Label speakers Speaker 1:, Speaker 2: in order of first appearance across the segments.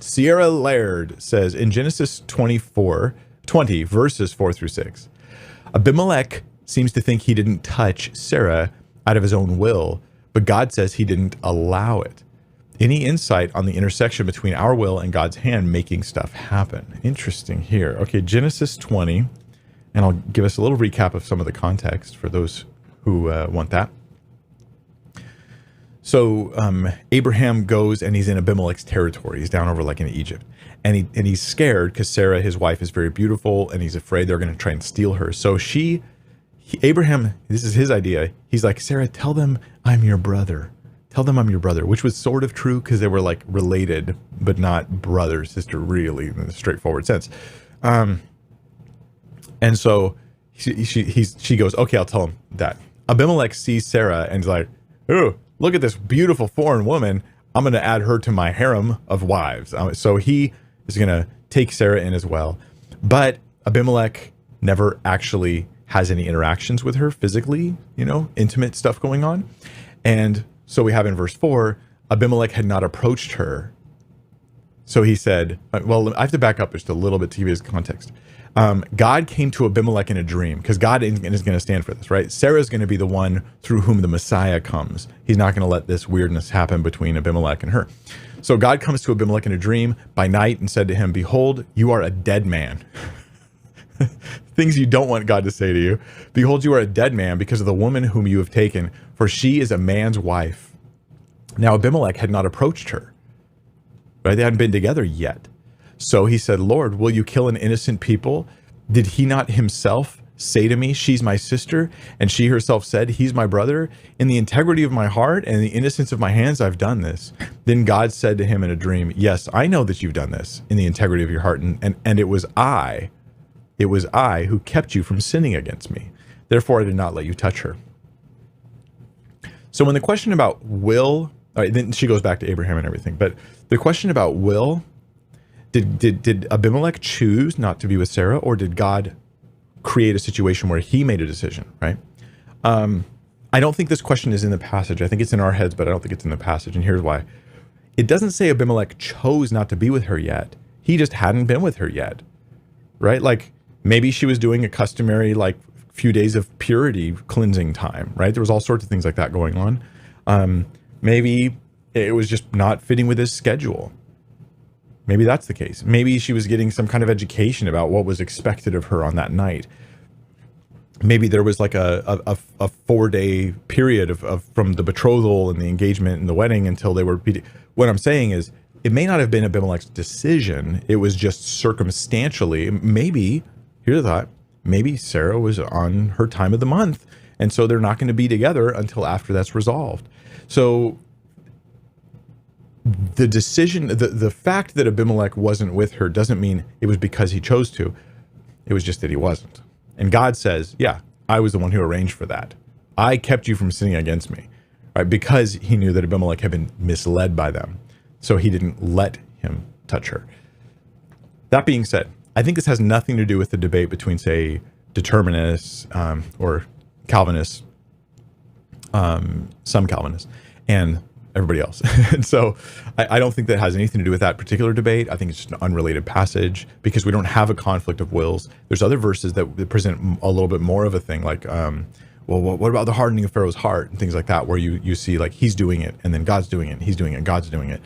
Speaker 1: Sierra Laird says in Genesis 20, verses 4 through 6, Abimelech seems to think he didn't touch Sarah out of his own will, but God says he didn't allow it. Any insight on the intersection between our will and God's hand making stuff happen? Interesting here. Okay, Genesis 20, and I'll give us a little recap of some of the context for those who want that. So Abraham goes and he's in Abimelech's territory. He's down over like in Egypt. And he's scared because Sarah, his wife, is very beautiful, and he's afraid they're going to try and steal her. So Abraham, this is his idea. He's like, Sarah, tell them I'm your brother. Tell them I'm your brother, which was sort of true because they were like related, but not brother, sister, really, in a straightforward sense. And so she goes, okay, I'll tell him that. Abimelech sees Sarah and is like, oh, look at this beautiful foreign woman. I'm going to add her to my harem of wives. So he is going to take Sarah in as well. But Abimelech never actually has any interactions with her physically, intimate stuff going on. And so we have in verse 4, Abimelech had not approached her. So he said, well, I have to back up just a little bit to give you his context. God came to Abimelech in a dream, because God is going to stand for this, right? Sarah's going to be the one through whom the Messiah comes. He's not going to let this weirdness happen between Abimelech and her. So God comes to Abimelech in a dream by night and said to him, behold, you are a dead man. Things you don't want God to say to you. Behold, you are a dead man because of the woman whom you have taken, for she is a man's wife. Now Abimelech had not approached her, right? They hadn't been together yet. So he said, Lord, will you kill an innocent people? Did he not himself say to me, she's my sister? And she herself said, he's my brother. In the integrity of my heart and the innocence of my hands, I've done this. Then God said to him in a dream, yes, I know that you've done this in the integrity of your heart. And it was I who kept you from sinning against me. Therefore, I did not let you touch her. So when the question about will, all right, then she goes back to Abraham and everything. But the question about will, did Abimelech choose not to be with Sarah, or did God create a situation where he made a decision, right? I don't think this question is in the passage. I think it's in our heads, but I don't think it's in the passage. And here's why. It doesn't say Abimelech chose not to be with her yet. He just hadn't been with her yet, right? Like maybe she was doing a customary, like few days of purity cleansing time, right? There was all sorts of things like that going on. Maybe it was just not fitting with his schedule. Maybe that's the case. Maybe she was getting some kind of education about what was expected of her on that night. Maybe there was like a 4-day period of from the betrothal and the engagement and the wedding until they were. What I'm saying is, it may not have been Abimelech's decision. It was just circumstantially. Maybe, here's the thought, maybe Sarah was on her time of the month, and so they're not going to be together until after that's resolved. So the decision, the fact that Abimelech wasn't with her doesn't mean it was because he chose to. It was just that he wasn't. And God says, yeah, I was the one who arranged for that. I kept you from sinning against me, right? Because he knew that Abimelech had been misled by them. So he didn't let him touch her. That being said, I think this has nothing to do with the debate between, say, determinists or Calvinists, some Calvinists, and everybody else. And so I don't think that has anything to do with that particular debate. I think it's just an unrelated passage because we don't have a conflict of wills. There's other verses that present a little bit more of a thing, like, well, what about the hardening of Pharaoh's heart and things like that, where you see like he's doing it and then God's doing it, he's doing it, God's doing it.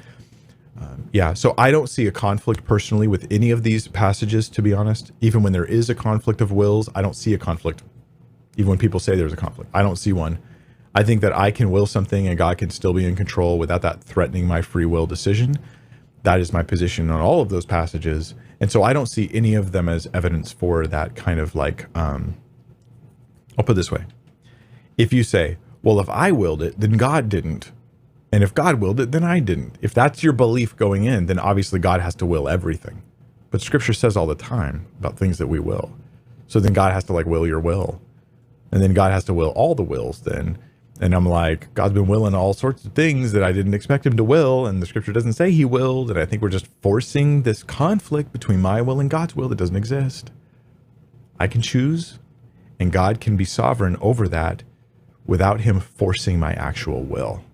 Speaker 1: Yeah, so I don't see a conflict personally with any of these passages, to be honest. Even when there is a conflict of wills, I don't see a conflict. Even when people say there's a conflict, I don't see one. I think that I can will something and God can still be in control without that threatening my free will decision. That is my position on all of those passages. And so I don't see any of them as evidence for that kind of like, I'll put it this way. If you say, well, if I willed it, then God didn't. And if God willed it, then I didn't. If that's your belief going in, then obviously God has to will everything. But scripture says all the time about things that we will. So then God has to like will your will. And then God has to will all the wills then. And I'm like, God's been willing all sorts of things that I didn't expect him to will. And the scripture doesn't say he willed. And I think we're just forcing this conflict between my will and God's will that doesn't exist. I can choose, and God can be sovereign over that without him forcing my actual will.